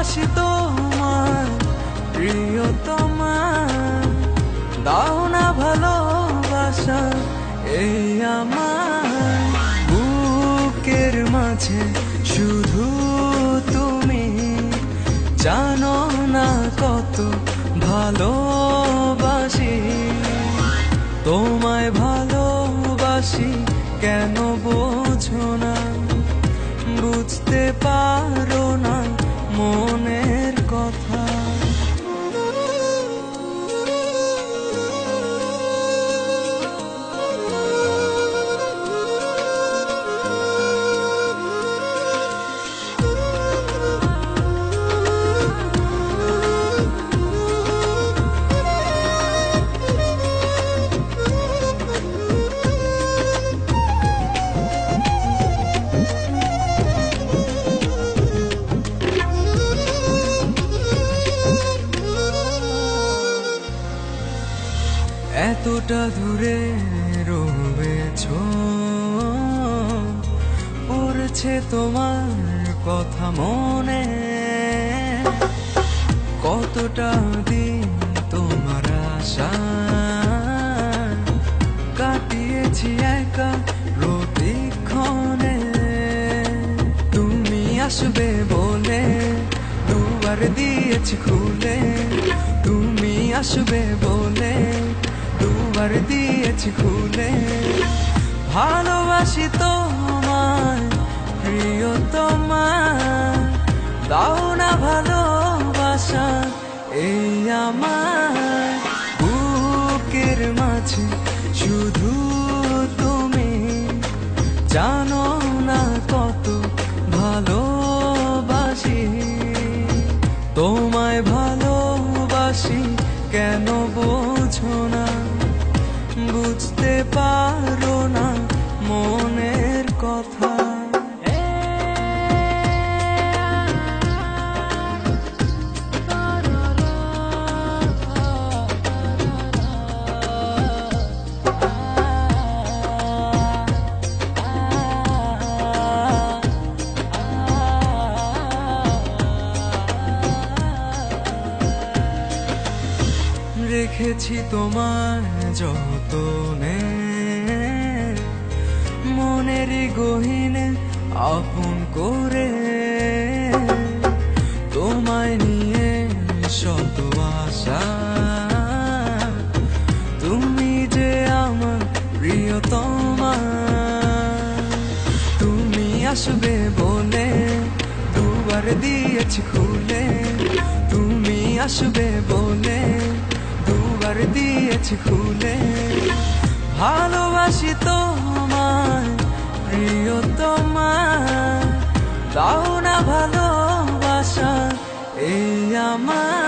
ভালোবাসি তোমায় প্রিয়তমা, দাও না ভালোবাসা এই আমার বুকের মাঝে শুধু তুমি, জানো না কত ভালোবাসি তোমায়, ভালোবাসি কেন বোঝো না, বুঝতে পারো না মনের কথা। এতটা দূরে রয়েছো, পড়ছে তোমার কথা মনে, কতটা দিন তোমার আশা কাটিয়েছি একা প্রতিক্ষণে। তুমি আসবে বলে দুবার দিয়েছি খুলে, তুমি আসবে বলে দুবার দিয়েছি খুলে, ভালোবাসি তোমায় প্রিয়তমা, দাও না ভালোবাসা এই আমার বুকের মাঝে শুধু তুমি, জানো না কত ভালোবাসি তোমায়, ভালোবাসি কেন বোঝো না, বুঝতে পারো না মনের কথা। রেখেছি তোমার যতনে, মনেরই গহীনে আপন করে, তোমায় নিয়ে শত আশা, তুমি যে আমার প্রিয়তমা, তুমি আসবে বলে দুবার দিয়েছি খুলে, তুমি আসবে বলে দুবার দিয়েছি খুলে, ভালোবাসি তোমায় প্রিয়তমা, দাও না ভালোবাসা এই আমার